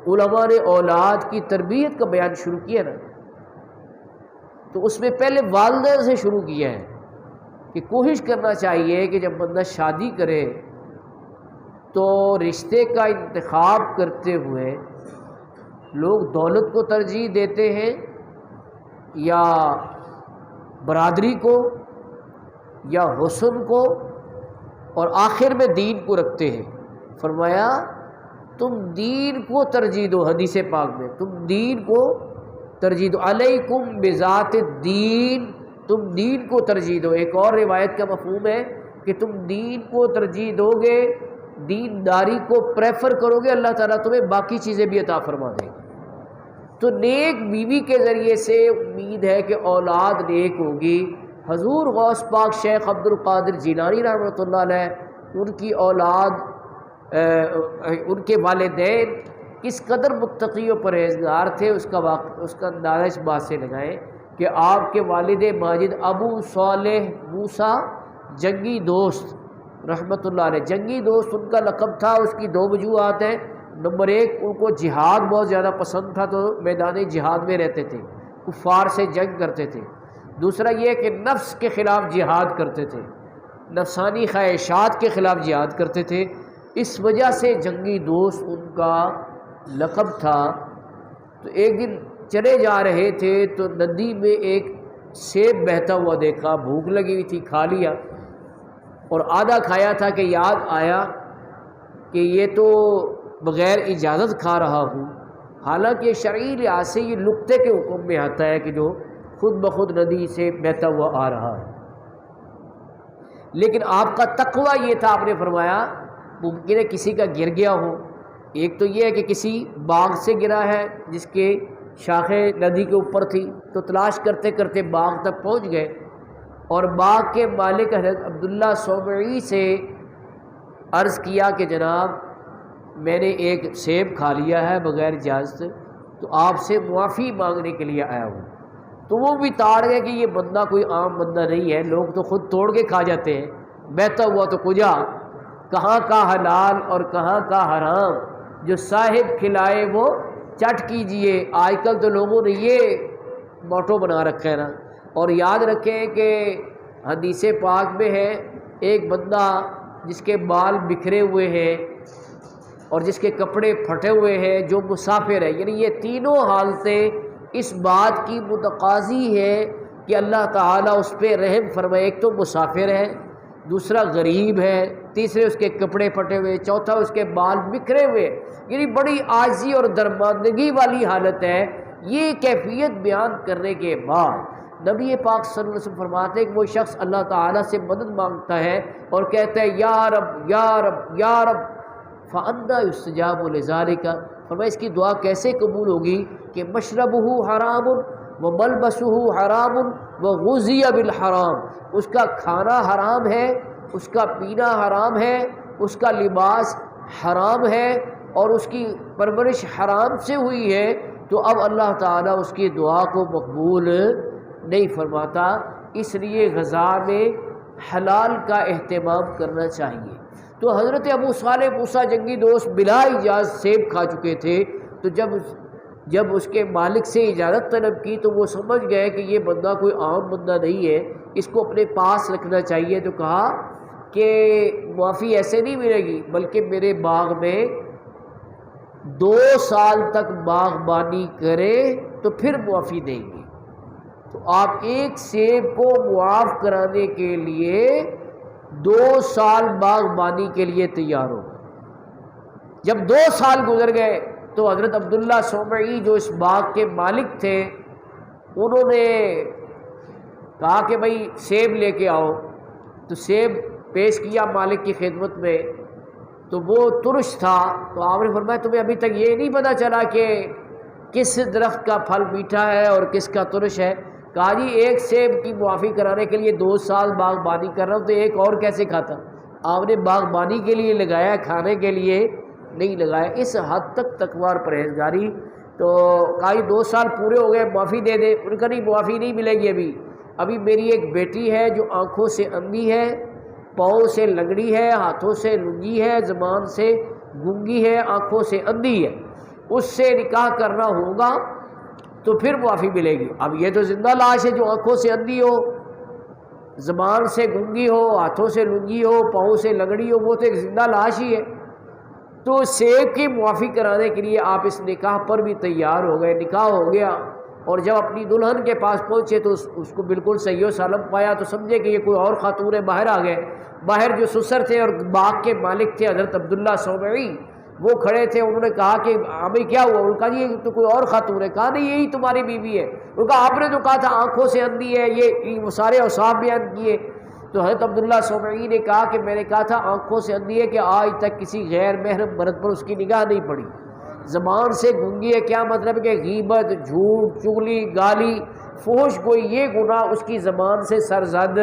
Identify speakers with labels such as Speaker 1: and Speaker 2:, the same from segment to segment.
Speaker 1: علماء نے اولاد کی تربیت کا بیان شروع کیا نا، تو اس میں پہلے والدین سے شروع کیا ہے کہ کوشش کرنا چاہیے کہ جب بندہ شادی کرے تو رشتے کا انتخاب کرتے ہوئے لوگ دولت کو ترجیح دیتے ہیں یا برادری کو یا حسن کو، اور آخر میں دین کو رکھتے ہیں۔ فرمایا تم دین کو ترجیح دو، حدیث پاک میں تم دین کو ترجیح دو، علیکم بذات الدین، تم دین کو ترجیح دو۔ ایک اور روایت کا مفہوم ہے کہ تم دین کو ترجیح دو گے، دینداری کو پریفر کرو گے، اللہ تعالیٰ تمہیں باقی چیزیں بھی عطا فرما دیں گے۔ تو نیک بیوی کے ذریعے سے امید ہے کہ اولاد نیک ہوگی۔ حضور غوث پاک شیخ عبد القادر جیلانی رحمۃ اللہ علیہ، ان کی اولاد ان کے والدین کس قدر متقی و پرہیزگار تھے، اس کا اندازہ اس بات سے لگائیں کہ آپ کے والد ماجد ابو صالح موسیٰ جنگی دوست رحمۃ اللہ علیہ، جنگی دوست ان کا لقب تھا۔ اس کی دو وجوہات ہیں۔ نمبر ایک، ان کو جہاد بہت زیادہ پسند تھا، تو میدان جہاد میں رہتے تھے، کفار سے جنگ کرتے تھے۔ دوسرا یہ کہ نفس کے خلاف جہاد کرتے تھے، نفسانی خواہشات کے خلاف جہاد کرتے تھے، اس وجہ سے جنگی دوست ان کا لقب تھا۔ تو ایک دن چلے جا رہے تھے تو ندی میں ایک سیب بہتا ہوا دیکھا، بھوک لگی ہوئی تھی، کھا لیا اور آدھا کھایا تھا کہ یاد آیا کہ یہ تو بغیر اجازت کھا رہا ہوں، حالانکہ شرعی لحاظ سے یہ لقطے کے حکم میں آتا ہے کہ جو خود بخود ندی سے بہتا ہوا آ رہا ہے۔ لیکن آپ کا تقوی یہ تھا، آپ نے فرمایا ممکن ہے کسی کا گر گیا ہو۔ ایک تو یہ ہے کہ کسی باغ سے گرا ہے جس کے شاخیں ندی کے اوپر تھی، تو تلاش کرتے کرتے باغ تک پہنچ گئے اور باغ کے مالک حضرت عبداللہ صومعی سے عرض کیا کہ جناب میں نے ایک سیب کھا لیا ہے بغیر اجازت، تو آپ سے معافی مانگنے کے لیے آیا ہوں۔ تو وہ بھی تاڑ گئے کہ یہ بندہ کوئی عام بندہ نہیں ہے، لوگ تو خود توڑ کے کھا جاتے ہیں، بہتا ہوا تو کجا، کہاں کا حلال اور کہاں کا حرام، جو صاحب کھلائے وہ چٹ کیجئے۔ آج کل تو لوگوں نے یہ موٹو بنا رکھا ہے نا۔ اور یاد رکھیں کہ حدیث پاک میں ہے ایک بندہ جس کے بال بکھرے ہوئے ہیں اور جس کے کپڑے پھٹے ہوئے ہیں، جو مسافر ہے، یعنی یہ تینوں حالتیں اس بات کی متقاضی ہے کہ اللہ تعالیٰ اس پہ رحم فرمائے۔ ایک تو مسافر ہے، دوسرا غریب ہے، تیسرے اس کے کپڑے پھٹے ہوئے، چوتھا اس کے بال بکھرے ہوئے، یعنی بڑی عاجزی اور درماندگی والی حالت ہے۔ یہ کیفیت بیان کرنے کے بعد نبی پاک صلی اللہ علیہ وسلم فرماتے ہیں کہ وہ شخص اللہ تعالیٰ سے مدد مانگتا ہے اور کہتا ہے یا رب یا رب یا رب، فَأَنَّىٰ يُسْتَجَابُ لِذَٰلِكَ، فرمایا اس کی دعا کیسے قبول ہوگی کہ مشربہ حرام وملبسہ حرام وغذی بالحرام، اس کا کھانا حرام ہے، اس کا پینا حرام ہے، اس کا لباس حرام ہے اور اس کی پرورش حرام سے ہوئی ہے، تو اب اللہ تعالیٰ اس کی دعا کو مقبول نہیں فرماتا۔ اس لیے غذا میں حلال کا اہتمام کرنا چاہیے۔ تو حضرت ابو صالح موسیٰ جنگی دوست بلا اجازت سیب کھا چکے تھے، تو جب اس کے مالک سے اجازت طلب کی تو وہ سمجھ گئے کہ یہ بندہ کوئی عام بندہ نہیں ہے، اس کو اپنے پاس رکھنا چاہیے۔ تو کہا کہ معافی ایسے نہیں ملے گی، بلکہ میرے باغ میں 2 سال تک باغبانی کرے تو پھر معافی دیں گے۔ تو آپ ایک سیب کو معاف کرانے کے لیے 2 سال باغبانی کے لیے تیار ہو۔ جب 2 سال گزر گئے تو حضرت عبداللہ صومعی جو اس باغ کے مالک تھے، انہوں نے کہا کہ بھائی سیب لے کے آؤ۔ تو سیب پیش کیا مالک کی خدمت میں، تو وہ ترش تھا۔ تو آپ نے فرمایا تمہیں ابھی تک یہ نہیں پتہ چلا کہ کس درخت کا پھل میٹھا ہے اور کس کا ترش ہے؟ کہا جی ایک سیب کی معافی کرانے کے لیے 2 سال باغبانی کر رہا ہوں، تو ایک اور کیسے کھاتا؟ آپ نے باغبانی کے لیے لگایا، کھانے کے لیے نہیں لگایا۔ اس حد تک تقوی اور پرہیزگاری۔ تو کہا جی 2 سال پورے ہو گئے، معافی دے دے۔ ان کا نہیں، معافی نہیں ملے گی ابھی میری ایک بیٹی ہے جو آنکھوں سے اندھی ہے، پاؤں سے لنگڑی ہے، ہاتھوں سے لنگی ہے، زبان سے گونگی ہے، آنکھوں سے اندھی ہے، اس سے نکاح کرنا ہوگا تو پھر معافی ملے گی۔ اب یہ تو زندہ لاش ہے جو آنکھوں سے اندھی ہو، زبان سے گنگی ہو، ہاتھوں سے لنگی ہو، پاؤں سے لنگڑی ہو، وہ تو ایک زندہ لاش ہی ہے۔ تو سیب کی معافی کرانے کے لیے آپ اس نکاح پر بھی تیار ہو گئے، نکاح ہو گیا، اور جب اپنی دلہن کے پاس پہنچے تو اس کو بالکل صحیح و سالم پایا تو سمجھے کہ یہ کوئی اور خاتون باہر آ گئے۔ باہر جو سسر تھے اور باغ کے مالک تھے حضرت عبداللہ صومعی، وہ کھڑے تھے۔ انہوں نے کہا کہ ابھی کیا ہوا؟ انہوں نے کہا جی یہ تو کوئی اور خاتون ہے۔ کہا نہیں یہی تمہاری بیوی ہے۔ انہوں نے کہا آپ نے تو کہا تھا آنکھوں سے اندھی ہے، یہ سارے اوصاف بیان کیے۔ تو حضرت عبداللہ صومعی نے کہا کہ میں نے کہا تھا آنکھوں سے اندھی ہے کہ آج تک کسی غیر محرم مرد پر اس کی نگاہ نہیں پڑی۔ زبان سے گنگی ہے، کیا مطلب کہ غیبت، جھوٹ، چغلی، گالی، فحش گوئی، یہ گناہ اس کی زبان سے سرزد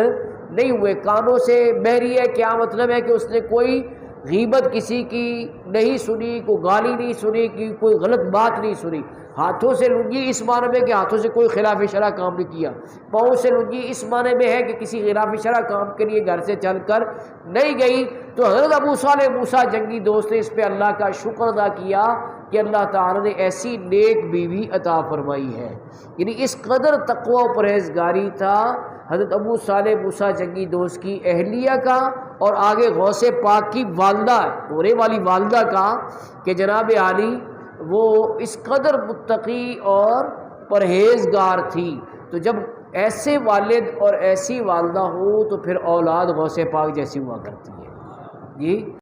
Speaker 1: نہیں ہوئے۔ کانوں سے بہری ہے، کیا مطلب ہے کہ اس نے کوئی غیبت کسی کی نہیں سنی، کوئی گالی نہیں سنی، کوئی غلط بات نہیں سنی۔ ہاتھوں سے لنگی اس معنی میں کہ ہاتھوں سے کوئی خلاف شرع کام نہیں کیا۔ پاؤں سے لنگی اس معنی میں ہے کہ کسی خلاف شرع کام کے لیے گھر سے چل کر نہیں گئی۔ تو حضرت ابو صالح موسیٰ جنگی دوست نے اس پہ اللہ کا شکر ادا کیا کہ اللہ تعالیٰ نے ایسی نیک بیوی عطا فرمائی ہے۔ یعنی اس قدر تقوی و پرہیزگاری تھا حضرت ابو صالح موسیٰ جنگی دوست کی اہلیہ کا، اور آگے غوث پاک کی والدہ، ہونے والی والدہ کا، کہ جناب عالی وہ اس قدر متقی اور پرہیزگار تھی۔ تو جب ایسے والد اور ایسی والدہ ہو تو پھر اولاد غوث پاک جیسی ہوا کرتی ہے۔ جی